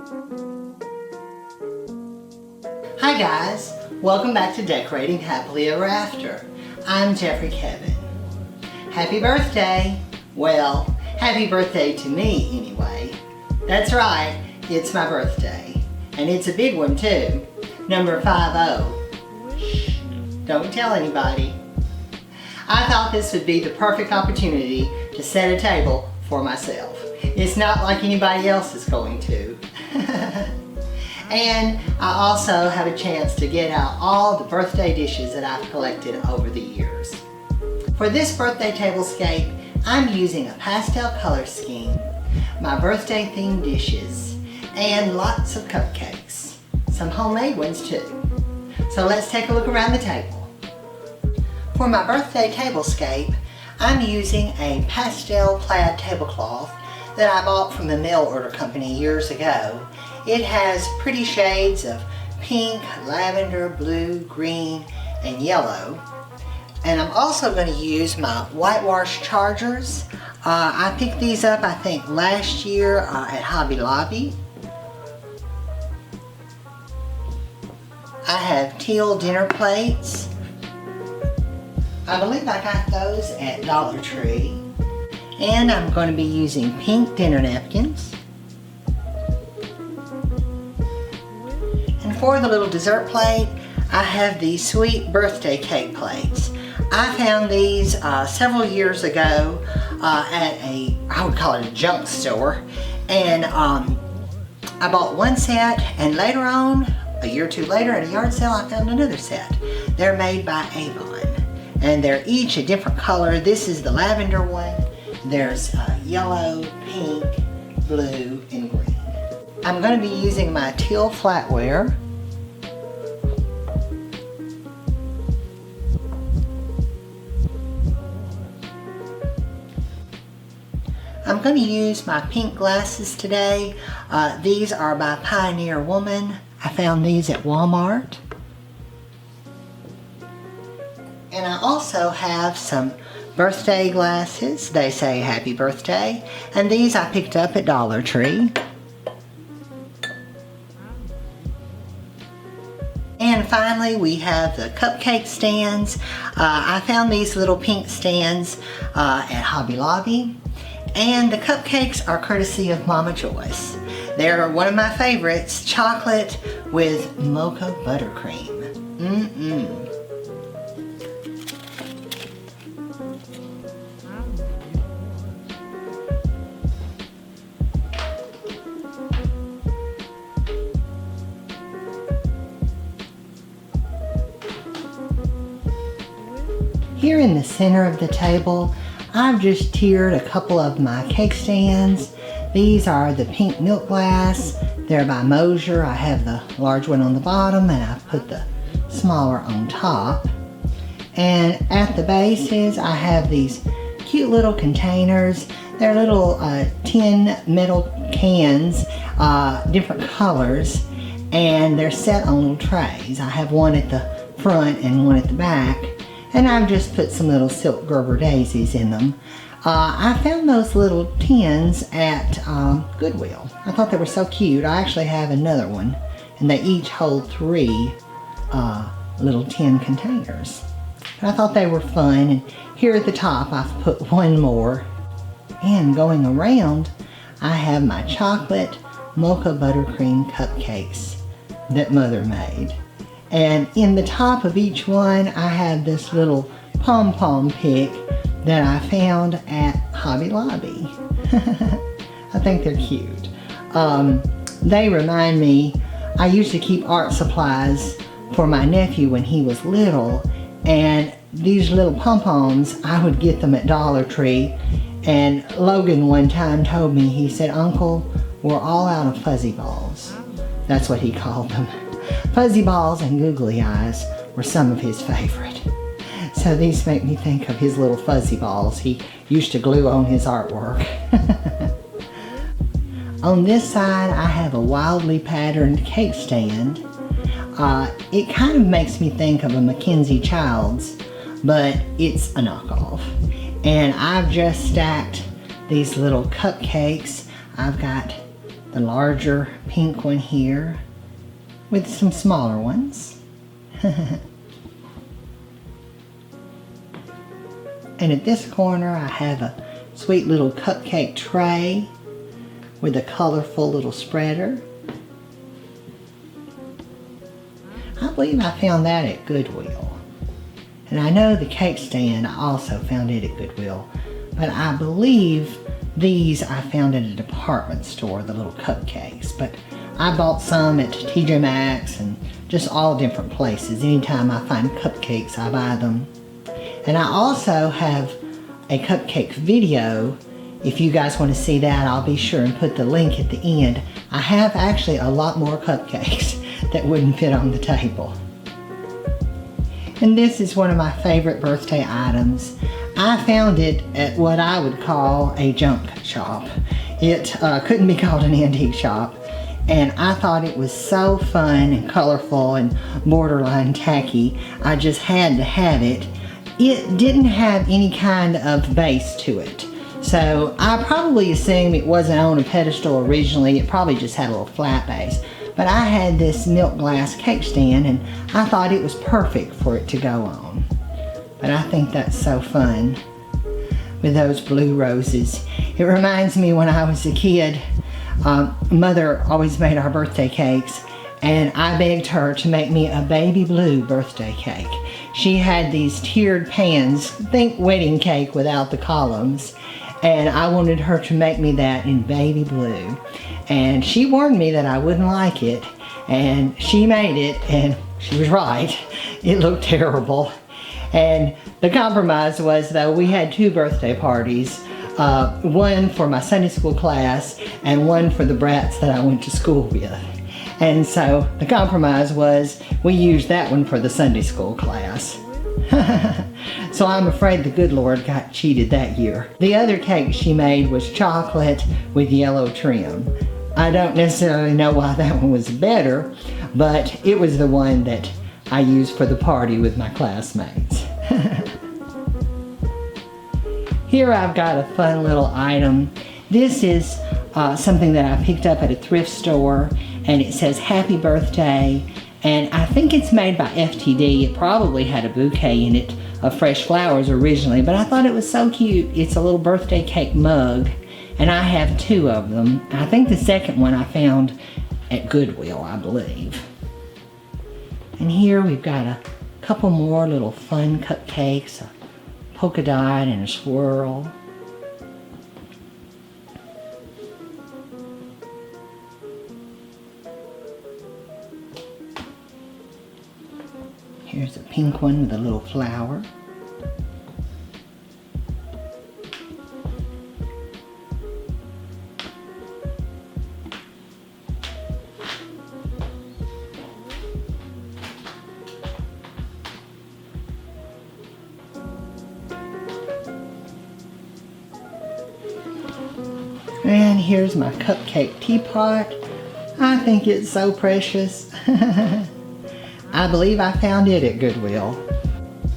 Hi guys, welcome back to Decorating Happily Ever After. I'm Jeffrey Kevin. Happy birthday! Well, happy birthday to me anyway. That's right, it's my birthday. And it's a big one too, number 50. Shh, don't tell anybody. I thought this would be the perfect opportunity to set a table for myself. It's not like anybody else is going to. And I also have a chance to get out all the birthday dishes that I've collected over the years. For this birthday tablescape, I'm using a pastel color scheme, my birthday themed dishes, and lots of cupcakes. Some homemade ones too. So let's take a look around the table. For my birthday tablescape, I'm using a pastel plaid tablecloth that I bought from the mail order company years ago. It has pretty shades of pink, lavender, blue, green, and yellow. And I'm also going to use my whitewash chargers. I picked these up, I think, last year at Hobby Lobby. I have teal dinner plates. I believe I got those at Dollar Tree. And I'm going to be using pink dinner napkins. And for the little dessert plate, I have these sweet birthday cake plates. I found these several years ago at I would call it a junk store. And I bought one set, and later on, a year or two later at a yard sale, I found another set. They're made by Avon, and they're each a different color. This is the lavender one. There's yellow, pink, blue, and green. I'm going to be using my teal flatware. I'm going to use my pink glasses today. These are by Pioneer Woman. I found these at Walmart. And I also have some birthday glasses. They say happy birthday. And these I picked up at Dollar Tree. And finally, we have the cupcake stands. I found these little pink stands at Hobby Lobby. And the cupcakes are courtesy of Mama Joyce. They're one of my favorites, chocolate with mocha buttercream. Mmm. Here in the center of the table, I've just tiered a couple of my cake stands. These are the pink milk glass. They're by Mosier. I have the large one on the bottom, and I've put the smaller on top. And at the bases, I have these cute little containers. They're little tin metal cans, different colors, and they're set on little trays. I have one at the front and one at the back. And I've just put some little silk Gerber daisies in them. I found those little tins at Goodwill. I thought they were so cute. I actually have another one, and they each hold 3 little tin containers. But I thought they were fun, and here at the top I've put one more. And going around, I have my chocolate mocha buttercream cupcakes that Mother made. And in the top of each one, I have this little pom-pom pick that I found at Hobby Lobby. I think they're cute. They remind me, I used to keep art supplies for my nephew when he was little, and these little pom-poms, I would get them at Dollar Tree. And Logan one time told me, he said, "Uncle, we're all out of fuzzy balls." That's what he called them. Fuzzy balls and googly eyes were some of his favorite. So these make me think of his little fuzzy balls he used to glue on his artwork. On this side, I have a wildly patterned cake stand. It kind of makes me think of a Mackenzie Childs, but it's a knockoff. And I've just stacked these little cupcakes. I've got the larger pink one here with some smaller ones. And at this corner I have a sweet little cupcake tray with a colorful little spreader. I believe I found that at Goodwill. And I know the cake stand, I also found it at Goodwill. But I believe these I found at a department store, the little cupcakes. But I bought some at TJ Maxx and just all different places. Anytime I find cupcakes, I buy them. And I also have a cupcake video. If you guys want to see that, I'll be sure and put the link at the end. I have actually a lot more cupcakes that wouldn't fit on the table. And this is one of my favorite birthday items. I found it at what I would call a junk shop. It couldn't be called an antique shop. And I thought it was so fun and colorful and borderline tacky. I just had to have it. It didn't have any kind of base to it. So I probably assume it wasn't on a pedestal originally. It probably just had a little flat base. But I had this milk glass cake stand and I thought it was perfect for it to go on. But I think that's so fun with those blue roses. It reminds me when I was a kid, Mother always made our birthday cakes and I begged her to make me a baby blue birthday cake. She had these tiered pans, think wedding cake without the columns, and I wanted her to make me that in baby blue. And she warned me that I wouldn't like it, and she made it, and she was right. It looked terrible. And the compromise was, though, we had 2 birthday parties, one for my Sunday school class and one for the brats that I went to school with. And so the compromise was we used that one for the Sunday school class. So I'm afraid the good Lord got cheated that year. The other cake she made was chocolate with yellow trim. I don't necessarily know why that one was better, but it was the one that I used for the party with my classmates. Here I've got a fun little item. This is something that I picked up at a thrift store, and it says happy birthday, and I think it's made by FTD. It probably had a bouquet in it of fresh flowers originally, but I thought it was so cute. It's a little birthday cake mug, and I have 2 of them. I think the second one I found at Goodwill, I believe. And here we've got a couple more little fun cupcakes, a polka dot and a swirl. Here's a pink one with a little flower. And here's my cupcake teapot. I think it's so precious. I believe I found it at Goodwill.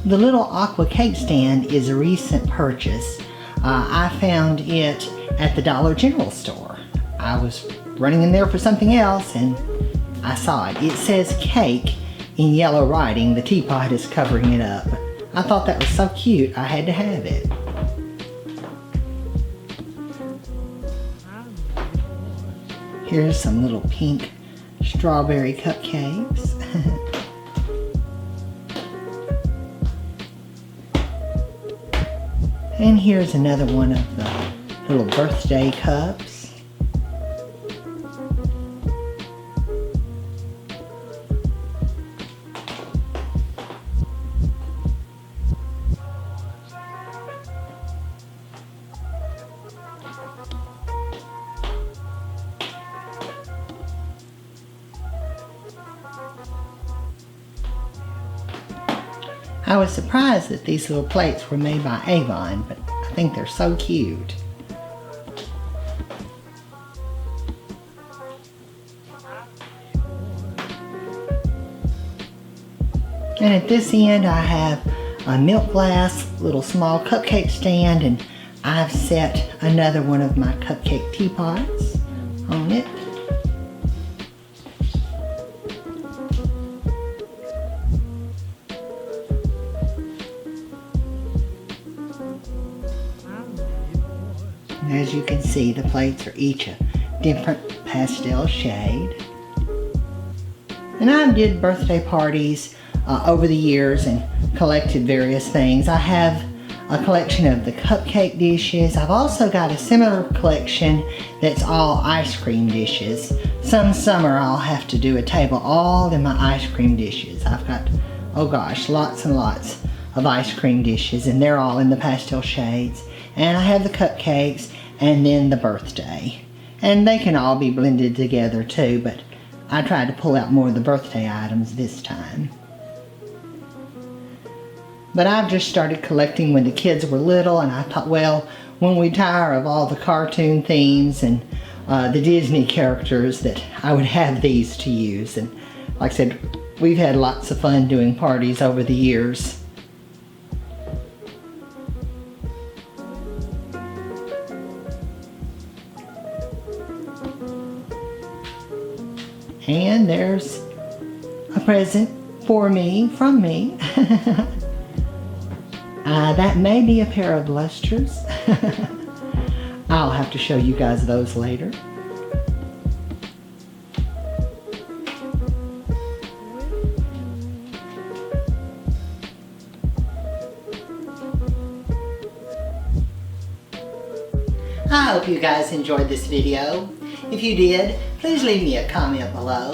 The little aqua cake stand is a recent purchase. I found it at the Dollar General store. I was running in there for something else and I saw it. It says cake in yellow writing. The teapot is covering it up. I thought that was so cute, I had to have it. Here's some little pink strawberry cupcakes. And here's another one of the little birthday cups. I was surprised that these little plates were made by Avon, but I think they're so cute. And at this end I have a milk glass little small cupcake stand, and I've set another one of my cupcake teapots on it. And as you can see, the plates are each a different pastel shade. And I did birthday parties over the years and collected various things. I have a collection of the cupcake dishes. I've also got a similar collection that's all ice cream dishes. Some summer I'll have to do a table all in my ice cream dishes. I've got, oh gosh, lots and lots of ice cream dishes, and they're all in the pastel shades. And I have the cupcakes and then the birthday. And they can all be blended together too, but I tried to pull out more of the birthday items this time. But I've just started collecting when the kids were little, and I thought, well, when we tire of all the cartoon themes and the Disney characters, that I would have these to use. And like I said, we've had lots of fun doing parties over the years. And there's a present for me, from me. That may be a pair of blusters. I'll have to show you guys those later. I hope you guys enjoyed this video. If you did, please leave me a comment below.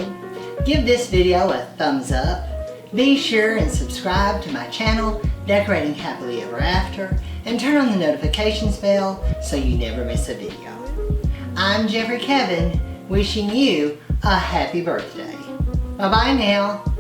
Give this video a thumbs up. Be sure and subscribe to my channel, Decorating Happily Ever After, and turn on the notifications bell so you never miss a video. I'm Jeffrey Kevin, wishing you a happy birthday. Bye-bye now.